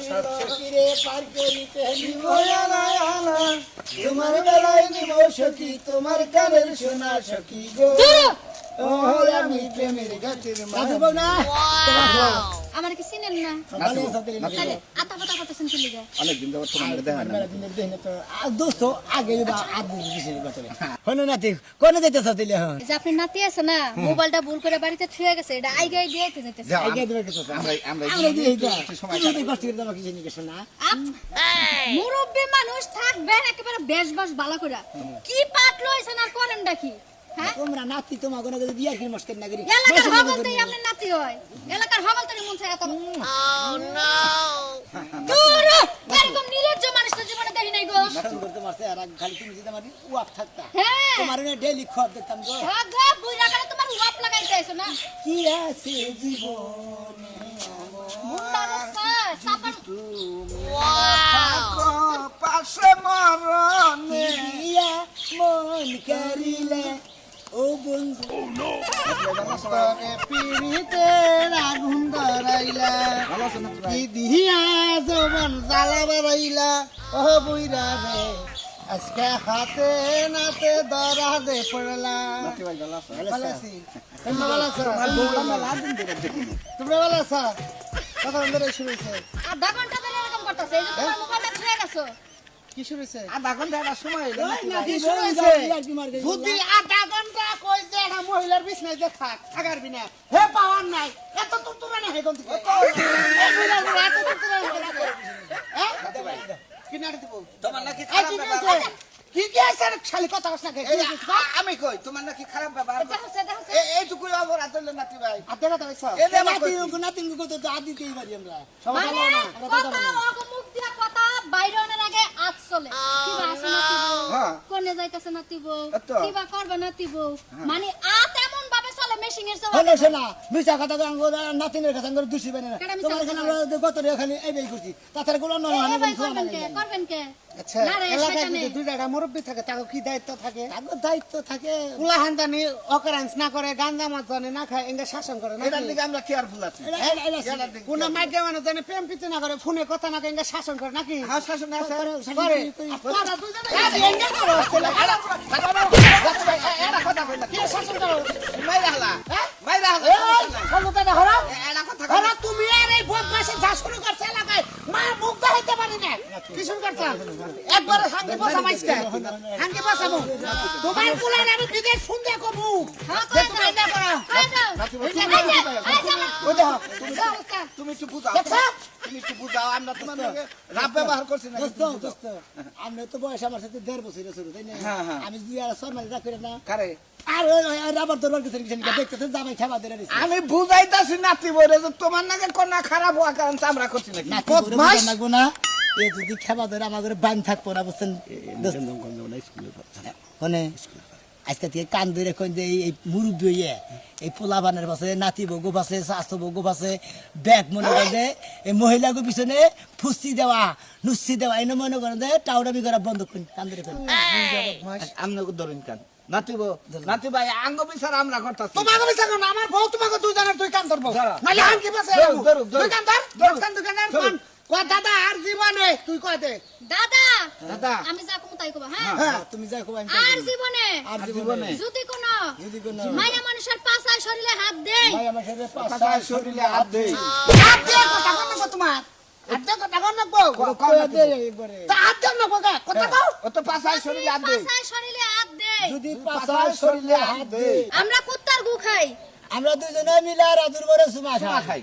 সখীরে পার করিতে নিব আনা তোমার বেলায় নিব সখী তোমার কানের সোনা সখী গো ও আমি প্রেমের গাছের মাঝব না আমার কি চিনেন না ভালো সাথে আরে আতা পাতা করতেছেন কি লিগা অনেক দিন ধরে তোমার দেখা না দিনের দিন তো দোস্ত আগে বা আদু কিসের কথা হলো না ঠিক কোন যাইতেছ দিলে হ্যাঁ এই যে আপনি নাতি আছে না মোবাইলটা ভুল করে বাড়িতে থুয়ে গেছে এটা আইগাই দিয়েতে যাইতেছে আগে দেবে কিছু আমরা আমরা দিয়ে দাও সময় তুমি কষ্ট করে দাও কিছু নিকে শোনা মুরব্বি মানুষ থাকবেন একেবারে বেশবাস ভালো করে কি পাট লইছেন আর করেনটা কি হ্যাঁ তোমরা নাতি তোমার কোনো যদি বিয়ার কি মস্কের না করি এলাকার হগলতেই আপনি নাতি হয় এলাকার হগলতেই মন চায় এত ও নো দূর এরকম নির্লজ্জ মানুষ তো জীবনে দেখি নাই গো নাটন করতে মারছে আর খালি তুমি যদি আমার ওয়াপ থাকতা হ্যাঁ তোমার না ডেইলি খব দেখতাম গো আগা বুইরা করে তোমার ওয়াপ লাগাইতে আইছো না কি আছে জীবনে মুন্ডা সাপার পাশে মরণে ইয়া মন করিলে ও বন্ধু তোরে পিড়িতে আগুন ধরাইলা কি দিহিয়া জবান জ্বালা বাড়াইলা ও বুইরা রে আজকে হাতে নাতে ধরা দে পড়লা ভালো আছি তোমরা ভালো আছো তোমরা ভালো আছো কথা বন্ধ শুরু হয়েছে আধা ঘন্টা ধরে এরকম করতেছে এই যে তোমার মোবাইলটা ছুঁয়ে গেছো কি শুরু হয়েছে আধা ঘন্টা একটা সময় হইলো ওই নাতি কি শুরু শুরু হইছে হয়েছে বুদ্ধি আধা ঘন্টা কই যে একটা মহিলার বিছনায় যে থাকার বিনা হে পাওয়ার নাই এত তুরতুরা না হে কোন থেকে এই মহিলার বড় এত তুরতুরা হ্যাঁ কি নাড়ি দিব তোমার নাকি খারাপ ব্যবহার কি আছে খালি কথা কস না আমি কই তোমার নাকি খারাপ ব্যবহার দেখো এইটুকু অপরাধ হইলো নাতি ভাই আতে কথা কইছ এই যে আমার নাতি কত তো আদিতেই পারি আমরা মানে কথা ওগো মুখ দিয়া কথা বাইরে অনের আগে আজ চলে কিবা আছে নাতিবো কোনে যাইতাছে নাতিবো কিবা করবে নাতিবো মানে আত এমন ভাবে চলে মেশিং এর চলে হলো শোনা মিছা কথা তো আঙ্গুর নাতিনের কাছে আঙ্গুর দুষি বানে না তোমার এখানে আমরা গত রে খালি এই বেই করছি তাছাড়া গুলো নয় না করবেন কে আচ্ছা না রে এলাকায় সেখানে যদি দুই জায়গা মুরব্বি থাকে তাকে কি দায়িত্ব থাকে তাগো দায়িত্ব থাকে কুলাহান জানি অকারেন্স না করে গাঞ্জা মাছ জানি না খায় এঙ্গে শাসন করে না এটার দিকে আমরা কেয়ারফুল আছি কোন মাইকে মানে জানি প্রেম প্রীতি না করে ফোনে কথা না এঙ্গে শাসন করে নাকি হ্যাঁ শাসন আছে করে আপনারা দুইজনে এঙ্গে করো এটা কথা কইলা কি শাসন করো মাইরা হলা মাইরা হলা সমতা হলো এটা কথা হলো তুমি আর এই বদমাশে যা শুরু করছে এলাকায় মা মুখ দেখাইতে পারি না কি শুরু করছ একবার হাঙ্গি বসা মাইসকে হাঙ্গি বসাবো তোমার কুলার আমি বিদেশ ফোন দিয়ে কমু হ্যাঁ যে তুমি এটা করো ওই দেখো তুমি একটু বুঝাও তুমি একটু বুঝাও আমরা তোমার রাব ব্যবহার করছি না দোস্ত আমি তো বয়স আমার সাথে 1.5 বছরের শুরু তাই না হ্যাঁ। আমি দুই আর সরমারি যা করে না কারে আর রাবার দরবার কিছু দেখতেছে জামাই খাবার ধরে দিছে আমি বুঝাইতাছি নাতি বলে যে তোমার নাকি কোনা খারাপ হওয়ার কারণ আমরা করছি নাকি বদমাশ লাগবো না এ যদি খাবার ধরে আমার ঘরে বান থাকবো না বুঝছেন মানে আজকে থেকে কান ধরে কোন যে এই মুরব্বী হইয়ে এই পোলা বানের পাশে নাতি বগু পাশে শাশু বগু পাশে ব্যাগ মনে করে যে এই মহিলাকে পিছনে ফুসি দেওয়া নুসি দেওয়া এই মনে করেন যে টাউরাবি করা বন্ধ করুন কান ধরে আমনাকে ধরেন কান নাতি ভাই আঙ্গ বিচার আমরা করতাছি তোমাকে বিচার করো আমার বউ তোমাকে দুই জানার তুই কান ধরবো নালে আন কি পাশে দুই কান ধর কান কোন দাদা আর জীবনে তুই কয় দে দাদা দাদা আমি যা কমু তাই কবা হ্যাঁ হ্যাঁ তুমি যাই কই আর জীবনে আর জীবনে যদি কোন কোনো মায়া মানুষের পাছায় শরীরে হাত দেই ভাই আমার সাথে কথা শরীরে হাত দেই হাত দিয়ে কথা কো তোমার হাত দিয়ে কথা কো না কো দে একবারে তা হাত দেন না কথা কও ও তো পাছায় শরীরে হাত দেই পাছায় শরীরে হাত দেই যদি পাছায় শরীরে হাত দে আমরা কুত্তার গু খাই আমরা দুজনে মিলে রাজুর বড় সুমা খাই